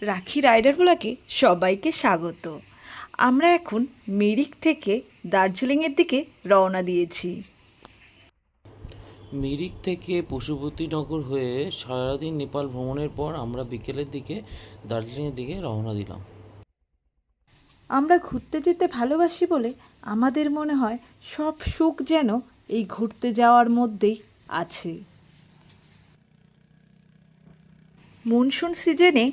রাখি রাইডার ব্লগে সবাইকে স্বাগত। আমরা এখন মিরিক থেকে দার্জিলিংয়ের দিকে রওনা দিয়েছি। মিরিক থেকে পশুপতিনগর হয়ে সারাদিন নেপাল ভ্রমণের পর আমরা বিকেলের দিকে দার্জিলিংয়ের দিকে রওনা দিলাম। আমরা ঘুরতে যেতে ভালোবাসি বলে আমাদের মনে হয় সব সুখ যেন এই ঘুরতে যাওয়ার মধ্যেই আছে। মনসুন সিজনে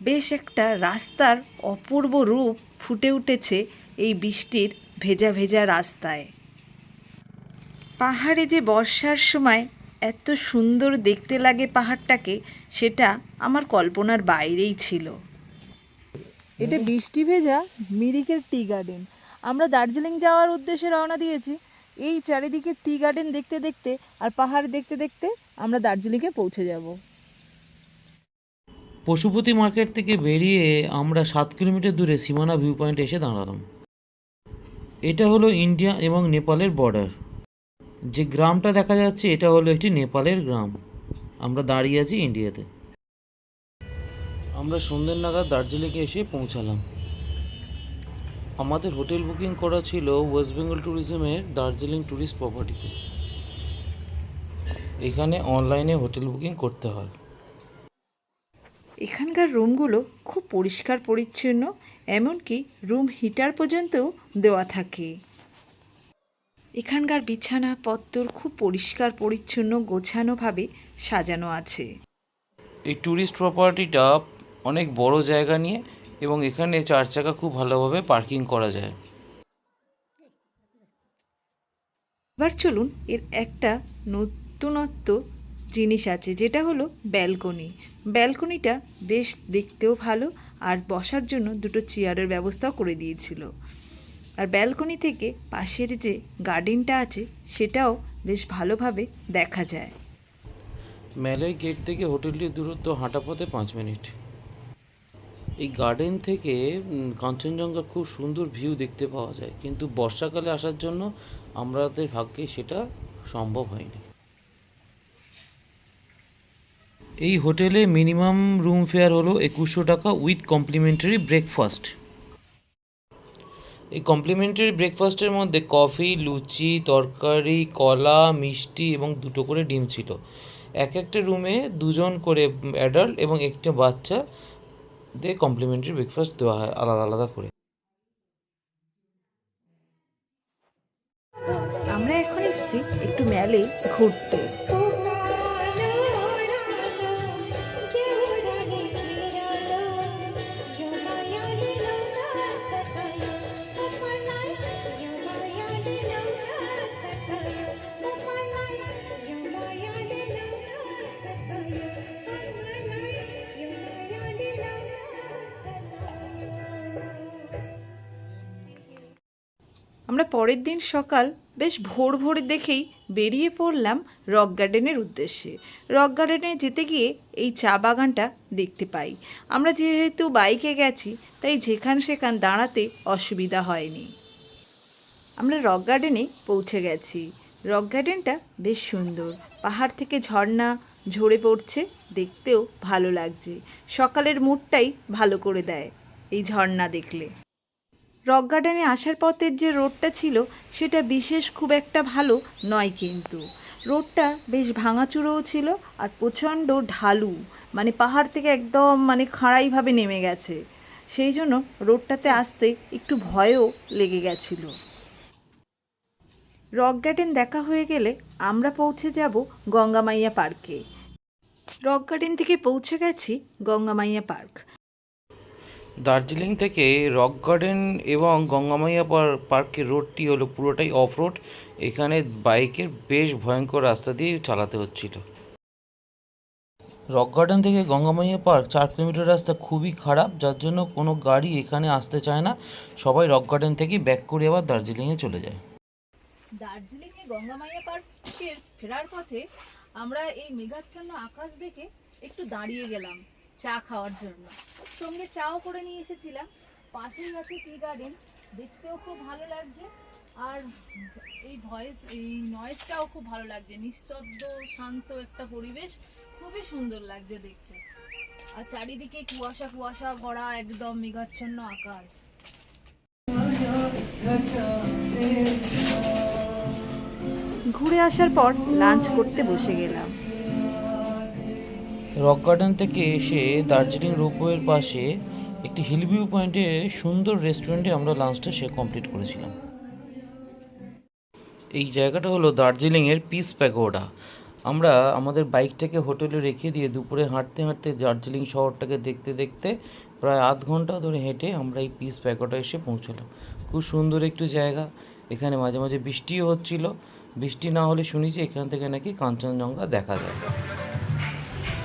বেশ একটা রাস্তার অপূর্ব রূপ ফুটে উঠেছে এই বৃষ্টির ভেজা ভেজা রাস্তায়। পাহাড়ে যে বর্ষার সময় এত সুন্দর দেখতে লাগে পাহাড়টাকে, সেটা আমার কল্পনার বাইরেই ছিল। এটা বৃষ্টি ভেজা মিরিকের টি গার্ডেন। আমরা দার্জিলিং যাওয়ার উদ্দেশ্যে রওনা দিয়েছি। এই চারিদিকে টি গার্ডেন দেখতে দেখতে আর পাহাড় দেখতে দেখতে আমরা দার্জিলিংয়ে পৌঁছে যাব। পশুপতি মার্কেট থেকে বেরিয়ে আমরা 7 কিলোমিটার দূরে সীমানা ভিউ পয়েন্টে এসে দাঁড়ালাম। এটা হলো ইন্ডিয়া এবং নেপালের বর্ডার। যে গ্রামটা দেখা যাচ্ছে এটা হলো একটি নেপালের গ্রাম। আমরা দাঁড়িয়ে আছি ইন্ডিয়াতে। আমরা সন্ধ্যের নাগাদ দার্জিলিংয়ে এসে পৌঁছালাম। আমাদের হোটেল বুকিং করা ছিল ওয়েস্ট বেঙ্গল ট্যুরিজমের দার্জিলিং ট্যুরিস্ট প্রপার্টিতে। এখানে অনলাইনে হোটেল বুকিং করতে হয়। এখানকার রুমগুলো খুব পরিষ্কার পরিচ্ছন্ন, এমনকি রুম হিটার পর্যন্তও দেওয়া থাকে। এখানকার বিছানাপত্তর খুব পরিষ্কার পরিচ্ছন্ন গোছানোভাবে সাজানো আছে। এই ট্যুরিস্ট প্রপার্টিটা অনেক বড় জায়গা নিয়ে এবং এখানে 4 চাকা খুব ভালোভাবে পার্কিং করা যায়। এবার চলুন, এর একটা নতুনত্ব জিনিস আছে, যেটা হলো ব্যালকনি। ব্যালকনিটা বেশ দেখতেও ভালো, আর বসার জন্য দুটো চেয়ারের ব্যবস্থাও করে দিয়েছিল। আর ব্যালকনি থেকে পাশের যে গার্ডেনটা আছে সেটাও বেশ ভালোভাবে দেখা যায়। মেলের গেট থেকে হোটেলটির দূরত্ব হাঁটা পথে 5 মিনিট। এই গার্ডেন থেকে কাঞ্চনজঙ্ঘা খুব সুন্দর ভিউ দেখতে পাওয়া যায়, কিন্তু বর্ষাকালে আসার জন্য আমাদের ভাগ্যে সেটা সম্ভব হয়নি। এই হোটেলে মিনিমাম রুম ফেয়ার হলো 2100 টাকা উইথ কমপ্লিমেন্টারি ব্রেকফাস্ট। এই কমপ্লিমেন্টারি ব্রেকফাস্টের মধ্যে কফি, লুচি, তরকারি, কলা, মিষ্টি এবং 2টো করে ডিম ছিল। এক একটা রুমে 2জন করে অ্যাডাল্ট এবং একটা বাচ্চা দের কমপ্লিমেন্টারি ব্রেকফাস্ট দেওয়া হয় আলাদা আলাদা করে। আমরা এখন এসেছি একটু মেলে ঘুরতে। আমরা পরের দিন সকাল বেশ ভোর ভোরে দেখেই বেরিয়ে পড়লাম রক গার্ডেনের উদ্দেশ্যে। রক গার্ডেনে যেতে গিয়ে এই চা বাগানটা দেখতে পাই। আমরা যেহেতু বাইকে গেছি, তাই যেখান সেখান দাঁড়াতে অসুবিধা হয়নি। আমরা রক গার্ডেনে পৌঁছে গেছি। রক গার্ডেনটা বেশ সুন্দর, পাহাড় থেকে ঝর্ণা ঝরে পড়ছে, দেখতেও ভালো লাগছে। সকালের মুডটাই ভালো করে দেয় এই ঝর্ণা দেখলে। রক গার্ডেনে আসার পথের যে রোডটা ছিল সেটা বিশেষ খুব একটা ভালো নয়, কিন্তু রোডটা বেশ ভাঙাচুরোও ছিল আর প্রচণ্ড ঢালু, মানে পাহাড় থেকে একদম খাড়াইভাবে নেমে গেছে। সেই জন্য রোডটাতে আসতে একটু ভয়ও লেগে গেছিল। রক গার্ডেন দেখা হয়ে গেলে আমরা পৌঁছে যাব গঙ্গামাইয়া পার্কে। রক গার্ডেন থেকে পৌঁছে গেছি গঙ্গামাইয়া পার্ক। দার্জিলিং থেকে রক গার্ডেন এবং গঙ্গামাইয়া পার্কের রোডটি হলো পুরোটাই অফ রোড। এখানে বাইকের বেশ ভয়ঙ্কর রাস্তা দিয়ে চালাতে হচ্ছিল। রক গার্ডেন থেকে গঙ্গামাইয়া পার্ক 4 কিলোমিটার রাস্তা খুবই খারাপ, যার জন্য কোনো গাড়ি এখানে আসতে চায় না। সবাই রক গার্ডেন থেকে ব্যাক করে আবার দার্জিলিংয়ে চলে যায়। দার্জিলিংয়ে গঙ্গামাইয়া পার্ক থেকে ফেরার পথে আমরা এই মেঘাচ্ছন্ন আকাশ দেখে একটু দাঁড়িয়ে গেলাম চা খাওয়ার জন্য। সঙ্গে চাও করে নিয়ে এসেছিলাম। পাশেই আছে টি গার্ডেন, দেখতেও খুব ভালো লাগছে, আর এই নয়েজটাও খুব ভালো লাগছে। নিঃশব্দ শান্ত একটা পরিবেশ, খুবই সুন্দর লাগছে দেখতে। আর চারিদিকে কুয়াশা কুয়াশা ভরা, একদম মেঘাচ্ছন্ন আকাশ। ঘুরে আসার পর লাঞ্চ করতে বসে গেলাম। রক গার্ডেন থেকে এসে দার্জিলিং রোপওয়ের পাশে একটি হিল ভিউ পয়েন্টে সুন্দর রেস্টুরেন্টে আমরা লাঞ্চটা কমপ্লিট করেছিলাম। এই জায়গাটা হলো দার্জিলিংয়ের পিস প্যাগোডা। আমরা আমাদের বাইকটাকে হোটেলে রেখে দিয়ে দুপুরে হাঁটতে হাঁটতে দার্জিলিং শহরটাকে দেখতে দেখতে প্রায় আধ ঘন্টা ধরে হেঁটে আমরা এই পিস প্যাগোডা এসে পৌঁছলাম। খুব সুন্দর একটু জায়গা। এখানে মাঝে মাঝে বৃষ্টিও হচ্ছিল। বৃষ্টি না হলে শুনেছি এখান থেকে নাকি কাঞ্চনজঙ্ঘা দেখা যায়।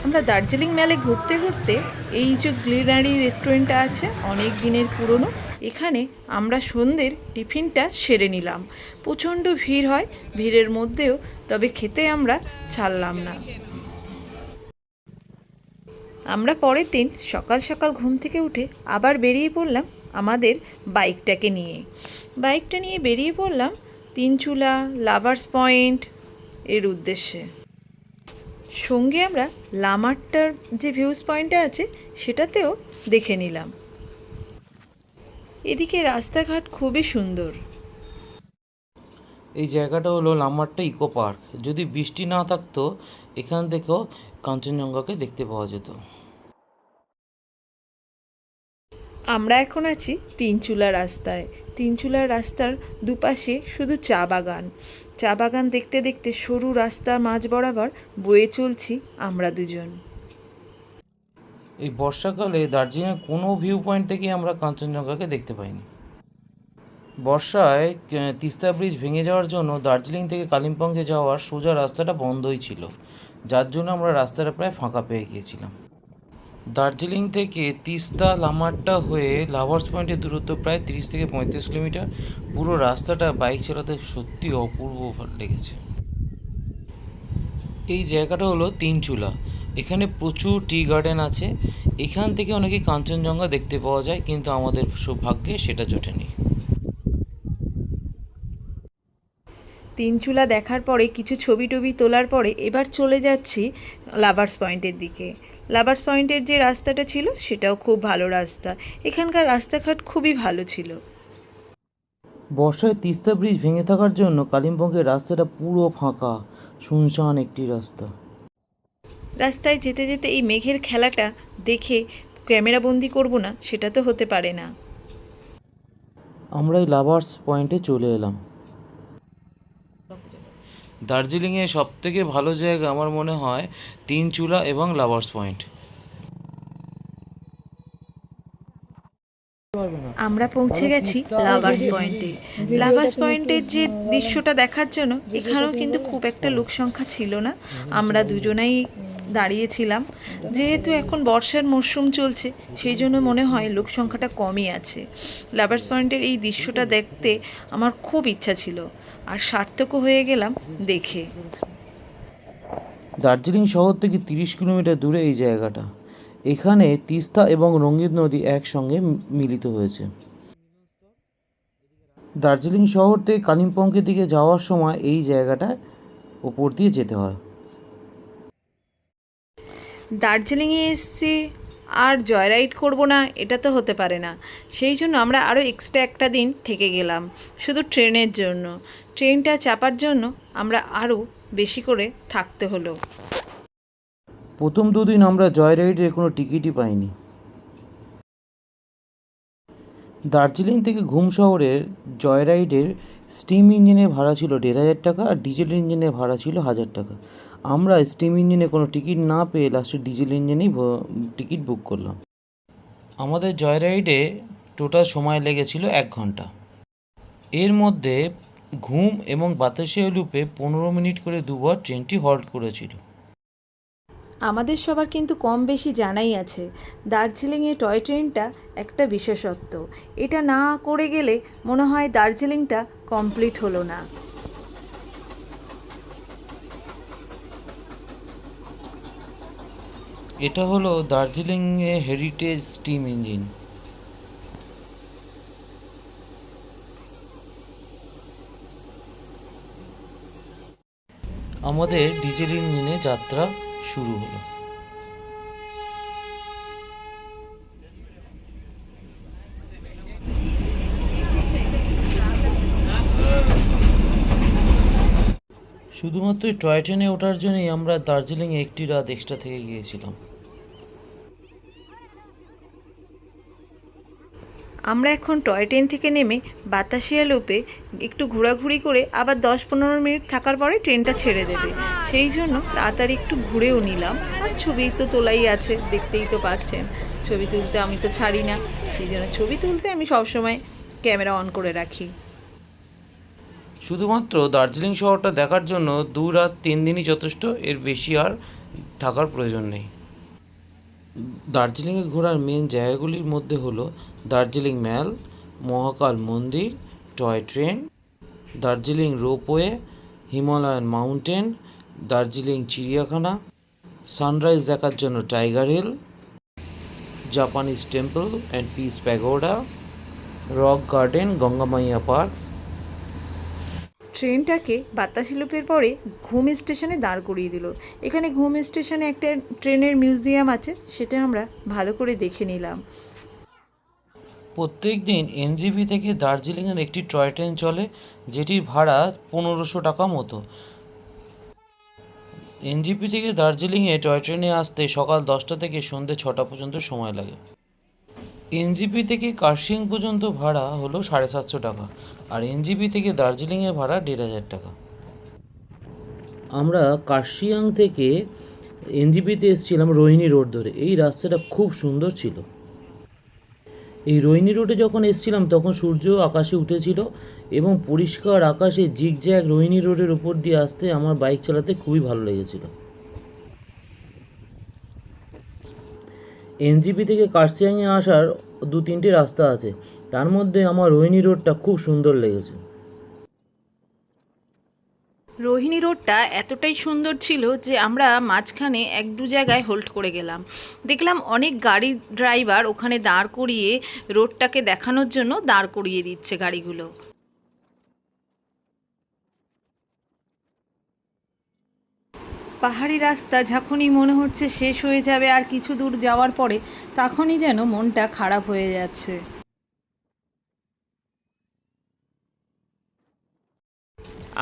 আমরা দার্জিলিং মেলে ঘুরতে ঘুরতে এই যে গ্লিনারি রেস্টুরেন্টটা আছে, অনেক দিনের পুরনো, এখানে আমরা সন্ধ্যের টিফিনটা সেরে নিলাম। প্রচণ্ড ভিড় হয়, ভিড়ের মধ্যেও তবে খেতে আমরা ছাড়লাম না। আমরা পরের দিন সকাল সকাল ঘুম থেকে উঠে আবার বেরিয়ে পড়লাম আমাদের বাইকটাকে নিয়ে। বাইকটা নিয়ে বেরিয়ে পড়লাম তিনচুলা, লাভার্স পয়েন্ট এর উদ্দেশ্যে। সঙ্গে আমরা লামারটার যে ভিউজ পয়েন্টটা আছে সেটাতেও দেখে নিলাম। এদিকে রাস্তাঘাট খুবই সুন্দর। এই জায়গাটা হলো লামারটা ইকো পার্ক। যদি বৃষ্টি না থাকতো এখান থেকেও কাঞ্চনজঙ্ঘাকে দেখতে পাওয়া যেত। আমরা এখন আছি তিনচুলা রাস্তায়। তিনচুলা রাস্তার দুপাশে শুধু চা বাগান। চা বাগান দেখতে দেখতে সরু রাস্তার মাঝ বরাবর বয়ে চলছি আমরা দুজন। এই বর্ষাকালে দার্জিলিংয়ের কোনো ভিউ পয়েন্ট থেকে আমরা কাঞ্চনজঙ্ঘাকে দেখতে পাইনি। বর্ষায় তিস্তা ব্রিজ ভেঙে যাওয়ার জন্য দার্জিলিং থেকে কালিম্পংয়ে যাওয়ার সোজা রাস্তাটা বন্ধই ছিল, যার জন্য আমরা রাস্তাটা প্রায় ফাঁকা পেয়ে গিয়েছিলাম। দার্জিলিং থেকে তিস্তা লামারটা হয়ে লাভার্স পয়েন্টের দূরত্ব প্রায় 30 থেকে 35 কিলোমিটার। পুরো রাস্তাটা বাইক চালাতে সত্যি অপূর্ব লেগেছে। এই জায়গাটা হলো তিনচুলা। এখানে প্রচুর টি গার্ডেন আছে। এখান থেকে অনেকে কাঞ্চনজঙ্ঘা দেখতে পাওয়া যায়, কিন্তু আমাদের সৌভাগ্যে সেটা জোটেনি। তিনচুলা দেখার পরে কিছু ছবি টবি তোলার পরে এবার চলে যাচ্ছি লাভার্স পয়েন্টের দিকে। লাভার্স পয়েন্টের যে রাস্তাটা ছিল সেটাও খুব ভালো রাস্তা। এখানকার রাস্তাঘাট খুবই ভালো ছিল। বর্ষায় তিস্তা ব্রিজ ভেঙে থাকার জন্য কালিম্পংয়ের রাস্তাটা পুরো ফাঁকা, শুনশান একটি রাস্তা। রাস্তায় যেতে যেতে এই মেঘের খেলাটা দেখে ক্যামেরা বন্দি করবো না সেটা তো হতে পারে না। আমরা এই লাভার্স পয়েন্টে চলে এলাম। দার্জিলিংয়ে সবথেকে ভালো জায়গা আমার মনে হয় তিনচুলা এবং লাভার্স পয়েন্ট। আমরা পৌঁছে গেছি লাভার্স পয়েন্টে। লাভার্স পয়েন্টের যে দৃশ্যটা দেখার জন্য এখানেও কিন্তু খুব একটা লোক সংখ্যা ছিল না। আমরা দুজনেই দাঁড়িয়েছিলাম। যেহেতু এখন বর্ষার মরশুম চলছে সেই জন্য মনে হয় লোক সংখ্যাটা কমই আছে। লাভার্স পয়েন্টের এই দৃশ্যটা দেখতে আমার খুব ইচ্ছা ছিল, আর সার্থকও হয়ে গেলাম দেখে। দার্জিলিং শহর থেকে 30 কিলোমিটার দূরে এই জায়গাটা। এখানে তিস্তা এবং রঙ্গিত নদী একসঙ্গে মিলিত হয়েছে। দার্জিলিং শহর থেকে কালিম্পংয়ের দিকে যাওয়ার সময় এই জায়গাটায় ওপর দিয়ে যেতে হয়। দার্জিলিংয়ে এসছি আর জয়রাইড করব না এটা তো হতে পারে না। সেই জন্য আমরা আরও এক্সট্রা একটা দিন থেকে গেলাম শুধু ট্রেনের জন্য। ট্রেনটা চাপার জন্য আমরা আরও বেশি করে থাকতে হলো। প্রথম দুদিন আমরা জয় রাইডের কোনো টিকিটই পাইনি। দার্জিলিং থেকে ঘুম শহরের জয় রাইডের স্টিম ইঞ্জিনের ভাড়া ছিল 1,500 টাকা আর ডিজেল ইঞ্জিনের ভাড়া ছিল 1,000 টাকা। আমরা স্টিম ইঞ্জিনে কোনো টিকিট না পেয়ে লাস্টে ডিজেল ইঞ্জিনেই টিকিট বুক করলাম। আমাদের জয় রাইডে টোটাল সময় লেগেছিল 1 ঘন্টা। এর মধ্যে ঘুম এবং বাতাসিয়া লুপে 15 মিনিট করে দুবার ট্রেনটি হল্ট করেছিল। আমাদের সবার কিন্তু কম বেশি জানাই আছে দার্জিলিংয়ে টয় ট্রেনটা একটা বিশেষত্ব। এটা না করে গেলে মনে হয় দার্জিলিংটা কমপ্লিট হলো না। এটা হলো দার্জিলিংয়ে হেরিটেজ স্টিম ইঞ্জিন। আমাদের ডিজেল ইঞ্জিনে যাত্রা শুরু হলো। শুধুমাত্র এই টয় ট্রেনে ওঠার জন্যই আমরা দার্জিলিংয়ে একটি রাত এক্সট্রা থেকে গিয়েছিলাম। আমরা এখন টয় ট্রেন থেকে নেমে বাতাসিয়া লুপে একটু ঘোরাঘুরি করে আবার 10-15 মিনিট থাকার পরে ট্রেনটা ছেড়ে দেবে, সেই জন্য তাড়াতাড়ি একটু ঘুরেও নিলাম। আর ছবি তো তোলাই আছে, দেখতেই তো পাচ্ছেন। ছবি তুলতে আমি তো ছাড়ি না, সেই জন্য ছবি তুলতে আমি সবসময় ক্যামেরা অন করে রাখি। শুধুমাত্র দার্জিলিং শহরটা দেখার জন্য 2 রাত 3 দিনই যথেষ্ট, এর বেশি আর থাকার প্রয়োজন নেই। দার্জিলিংয়ে ঘোরার মেন জায়গাগুলির মধ্যে হলো দার্জিলিং ম্যাল, মহাকাল মন্দির, toy train, Darjeeling ropeway, Himalayan mountain, Darjeeling চিড়িয়াখানা, সানরাইজ দেখার জন্য Tiger Hill, Japanese Temple and Peace Pagoda, Rock Garden, Ganga Maiya Park. ট্রেনটাকে বাতাসি লুপের পরে ঘুম স্টেশনে দাঁড় করিয়ে দিল। এখানে ঘুম স্টেশনে একটা ট্রেনের মিউজিয়াম আছে, সেটা আমরা ভালো করে দেখে নিলাম। প্রত্যেক দিন এনজিপি থেকে দার্জিলিংয়ের একটি টয় ট্রেন চলে, যেটির ভাড়া 1500 টাকা মতো। এনজিপি থেকে দার্জিলিংয়ে টয় ট্রেনে আসতে সকাল 10টা থেকে সন্ধ্যে 6টা পর্যন্ত সময় লাগে। এনজিপি থেকে কার্শিয়াং পর্যন্ত ভাড়া হলো 750 টাকা, আর এনজিপি থেকে দার্জিলিংয়ে ভাড়া 1500 টাকা। আমরা কার্শিয়াং থেকে এনজিপিতে এসেছিলাম রোহিণী রোড ধরে। এই রাস্তাটা খুব সুন্দর ছিল। এই রোহিণী রোডে যখন এসেছিলাম তখন সূর্য আকাশে উঠেছিল এবং পরিষ্কার আকাশে জিগজ্যাগ রোহিণী রোডের উপর দিয়ে আসতে আমার বাইক চালাতে খুবই ভালো লেগেছিল। এনজিপি থেকে কার্শিয়াংয়ে আসার 2-3টে রাস্তা আছে, তার মধ্যে আমার রোহিণী রোডটা খুব সুন্দর লেগেছে। রোহিণী রোডটা এতটাই সুন্দর ছিল যে আমরা মাঝখানে 1-2 জায়গায় হোল্ড করে গেলাম। দেখলাম অনেক গাড়ি ড্রাইভার ওখানে দাঁড় করিয়ে রোডটাকে দেখানোর জন্য দাঁড় করিয়ে দিচ্ছে গাড়িগুলো। পাহাড়ি রাস্তা যখনই মনে হচ্ছে শেষ হয়ে যাবে আর কিছু দূর যাওয়ার পরে, তখনই যেন মনটা খারাপ হয়ে যাচ্ছে।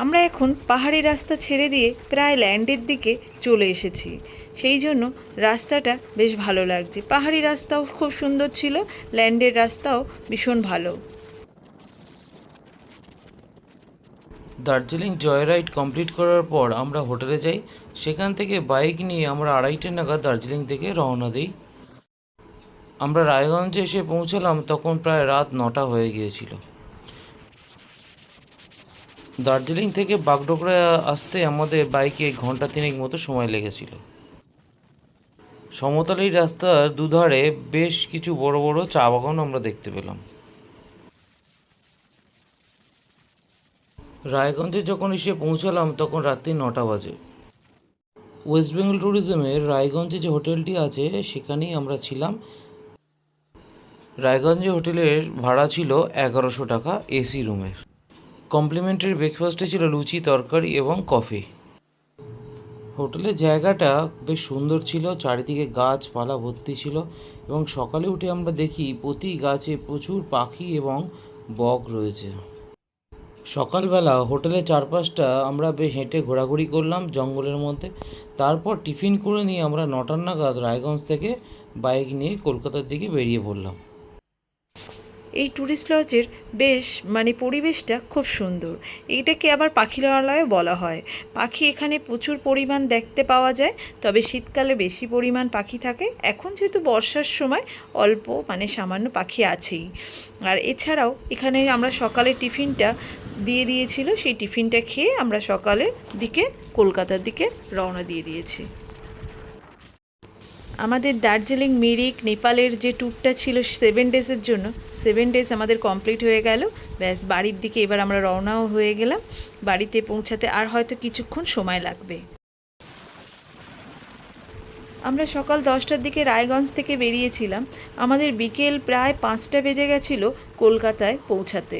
আমরা এখন পাহাড়ি রাস্তা ছেড়ে দিয়ে প্রায় ল্যান্ডের দিকে চলে এসেছি, সেই জন্য রাস্তাটা বেশ ভালো লাগছে। পাহাড়ি রাস্তাও খুব সুন্দর ছিল, ল্যান্ডের রাস্তাও ভীষণ ভালো। দার্জিলিং জয় রাইড কমপ্লিট করার পর আমরা হোটেলে যাই। সেখান থেকে বাইক নিয়ে আমরা 2:30 নাগাদ দার্জিলিং থেকে রওনা দিই। আমরা রায়গঞ্জে এসে পৌঁছালাম তখন প্রায় রাত 9টা হয়ে গিয়েছিল। দার্জিলিং থেকে বাগডোগরা আসতে আমাদের বাইকে 1 ঘন্টা 3 মতো সময় লেগেছিল। সমতল এই রাস্তার দুধারে বেশ কিছু বড় বড় চা বাগান আমরা দেখতে পেলাম। রায়গঞ্জে যখন এসে পৌঁছালাম তখন রাত্রি 9টা বাজে। ওয়েস্ট বেঙ্গল ট্যুরিজমের রায়গঞ্জে যে হোটেলটি আছে সেখানেই আমরা ছিলাম। রায়গঞ্জে হোটেলের ভাড়া ছিল 1100 টাকা এসি রুমের। কমপ্লিমেন্টারি ব্রেকফাস্টে ছিল লুচি, তরকারি এবং কফি। হোটেলের জায়গাটা বেশ সুন্দর ছিল, চারিদিকে গাছপালা ভর্তি ছিল এবং সকালে উঠে আমরা দেখি প্রতি গাছে প্রচুর পাখি এবং বক রয়েছে। সকালবেলা হোটেলের চারপাশটা আমরা বেশ হেঁটে ঘোরাঘুরি করলাম জঙ্গলের মধ্যে। তারপর টিফিন করে নিয়ে আমরা 9টা নাগাদ রায়গঞ্জ থেকে বাইক নিয়ে কলকাতার দিকে বেরিয়ে পড়লাম। এই ট্যুরিস্ট লজের বেশ পরিবেশটা খুব সুন্দর। এইটাকে আবার পাখিরালয়ও বলা হয়। পাখি এখানে প্রচুর পরিমাণ দেখতে পাওয়া যায়, তবে শীতকালে বেশি পরিমাণ পাখি থাকে। এখন যেহেতু বর্ষার সময় অল্প সামান্য পাখি আছেই। আর এছাড়াও এখানে আমরা সকালে টিফিনটা দিয়ে দিয়েছিল, সেই টিফিনটা খেয়ে আমরা সকালের দিকে কলকাতার দিকে রওনা দিয়ে দিয়েছি। আমাদের দার্জিলিং, মিরিক, নেপালের যে ট্যুরটা ছিল 7 ডেজের জন্য, 7 ডেজ আমাদের কমপ্লিট হয়ে গেল। ব্যাস বাড়ির দিকে এবার আমরা রওনাও হয়ে গেলাম। বাড়িতে পৌঁছাতে আর হয়তো কিছুক্ষণ সময় লাগবে। আমরা সকাল 10টার দিকে রায়গঞ্জ থেকে বেরিয়েছিলাম। আমাদের বিকেল প্রায় 5টা বেজে গেছিলো কলকাতায় পৌঁছাতে।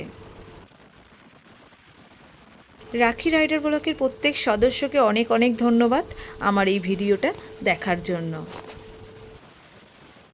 রাখি রাইডার ব্লকের প্রত্যেক সদস্যকে অনেক অনেক ধন্যবাদ আমার এই ভিডিওটা দেখার জন্য।